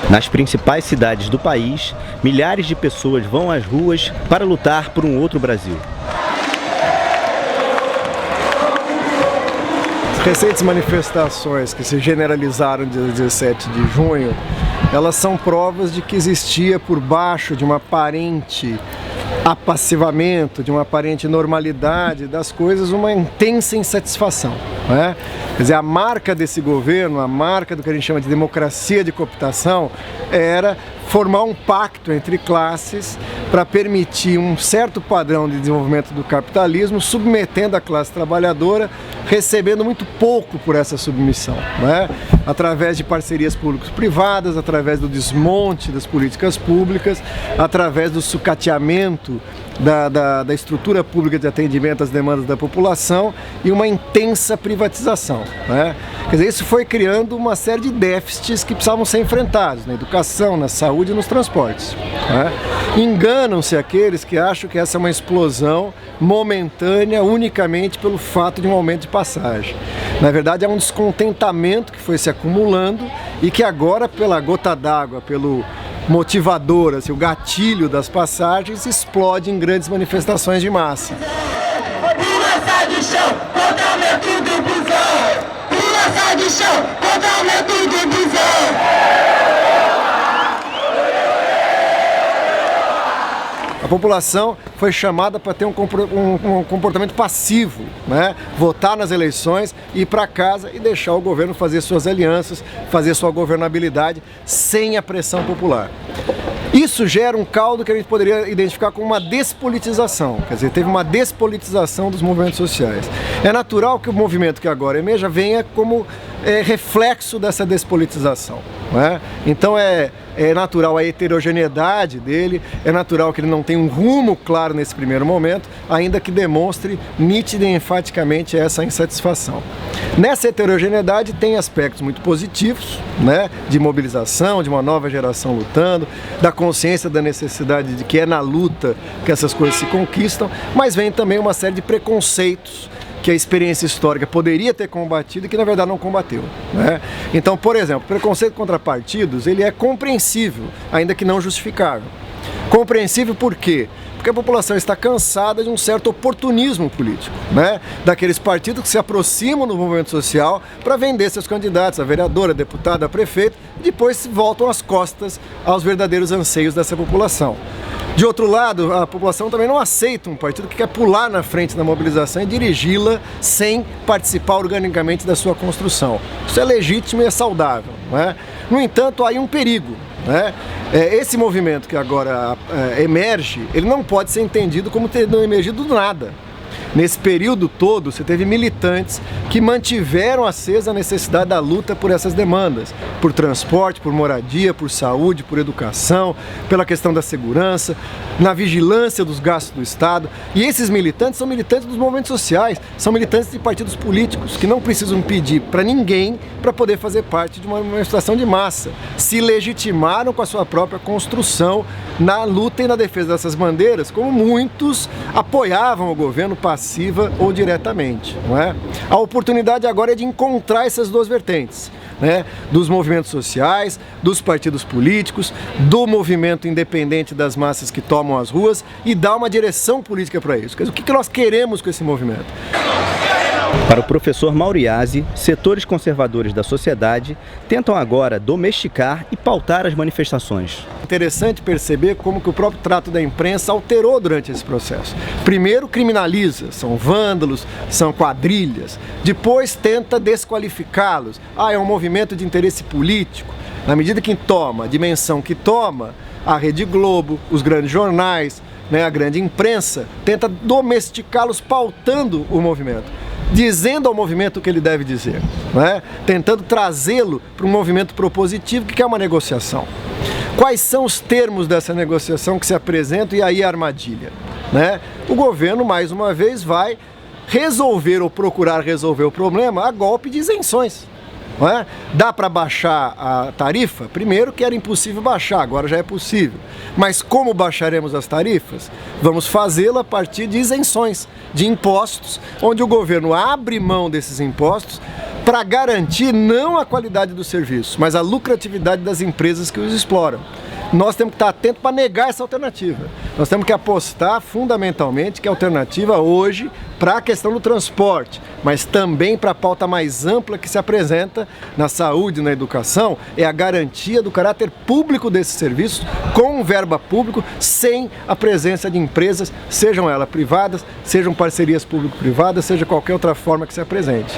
Nas principais cidades do país, milhares de pessoas vão às ruas para lutar por um outro Brasil. As recentes manifestações que se generalizaram dia 17 de junho, elas são provas de que existia por baixo de um aparente apassivamento, de uma aparente normalidade das coisas, uma intensa insatisfação, né? Quer dizer, a marca desse governo, a marca do que a gente chama de democracia de cooptação, era formar um pacto entre classes para permitir um certo padrão de desenvolvimento do capitalismo, submetendo a classe trabalhadora, recebendo muito pouco por essa submissão, né? Através de parcerias público-privadas, através do desmonte das políticas públicas, através do sucateamento da estrutura pública de atendimento às demandas da população e uma intensa privatização, né? Quer dizer, isso foi criando uma série de déficits que precisavam ser enfrentados na educação, na saúde e nos transportes, né? Enganam-se aqueles que acham que essa é uma explosão momentânea unicamente pelo fato de um aumento de passagem. Na verdade, é um descontentamento que foi se acumulando e que agora, pela gota d'água, pelo motivador, assim, o gatilho das passagens, explode em grandes manifestações de massa. Pula, sai do chão, contra o aumento do busão! Pula, sai do chão, contra o aumento do busão! A população foi chamada para ter um comportamento passivo, né? Votar nas eleições, ir para casa e deixar o governo fazer suas alianças, fazer sua governabilidade sem a pressão popular. Isso gera um caldo que a gente poderia identificar como uma despolitização, quer dizer, teve uma despolitização dos movimentos sociais. É natural que o movimento que agora emerja venha como reflexo dessa despolitização, né? Então é natural a heterogeneidade dele, é natural que ele não tenha um rumo claro nesse primeiro momento, ainda que demonstre nítida e enfaticamente essa insatisfação. Nessa heterogeneidade tem aspectos muito positivos, né, de mobilização, de uma nova geração lutando, da consciência da necessidade de que é na luta que essas coisas se conquistam, mas vem também uma série de preconceitos que a experiência histórica poderia ter combatido e que na verdade não combateu, né? Então, por exemplo, preconceito contra partidos, ele é compreensível, ainda que não justificável. Compreensível por quê? Porque a população está cansada de um certo oportunismo político, né? Daqueles partidos que se aproximam do movimento social para vender seus candidatos a vereador, a deputado, a prefeito, e depois voltam as costas aos verdadeiros anseios dessa população. De outro lado, a população também não aceita um partido que quer pular na frente da mobilização e dirigi-la sem participar organicamente da sua construção. Isso é legítimo e é saudável, né? No entanto, há aí um perigo, né? Esse movimento que agora emerge, ele não pode ser entendido como tendo emergido do nada. Nesse período todo, você teve militantes que mantiveram acesa a necessidade da luta por essas demandas, por transporte, por moradia, por saúde, por educação, pela questão da segurança, na vigilância dos gastos do Estado. E esses militantes são militantes dos movimentos sociais, são militantes de partidos políticos que não precisam pedir para ninguém para poder fazer parte de uma manifestação de massa. Se legitimaram com a sua própria construção na luta e na defesa dessas bandeiras, como muitos apoiavam o governo passiva ou diretamente, não é? A oportunidade agora é de encontrar essas duas vertentes, né? Dos movimentos sociais, dos partidos políticos, do movimento independente das massas que tomam as ruas e dar uma direção política para isso. Quer dizer, o que nós queremos com esse movimento? Para o professor Mauriasi, setores conservadores da sociedade tentam agora domesticar e pautar as manifestações. Interessante perceber como que o próprio trato da imprensa alterou durante esse processo. Primeiro criminaliza, são vândalos, são quadrilhas. Depois tenta desqualificá-los. É um movimento de interesse político. Na medida que toma a dimensão que toma, a Rede Globo, os grandes jornais, né, a grande imprensa, tenta domesticá-los pautando o movimento, dizendo ao movimento o que ele deve dizer, né? Tentando trazê-lo para um movimento propositivo que quer uma negociação. Quais são os termos dessa negociação que se apresentam e aí a armadilha, né? O governo, mais uma vez, vai resolver ou procurar resolver o problema a golpe de isenções. Não é? Dá para baixar a tarifa? Primeiro que era impossível baixar, agora já é possível. Mas como baixaremos as tarifas? Vamos fazê-lo a partir de isenções, de impostos, onde o governo abre mão desses impostos para garantir não a qualidade do serviço, mas a lucratividade das empresas que os exploram. Nós temos que estar atentos para negar essa alternativa. Nós temos que apostar fundamentalmente que a alternativa hoje para a questão do transporte, mas também para a pauta mais ampla que se apresenta na saúde e na educação, é a garantia do caráter público desses serviços com verba pública, sem a presença de empresas, sejam elas privadas, sejam parcerias público-privadas, seja qualquer outra forma que se apresente.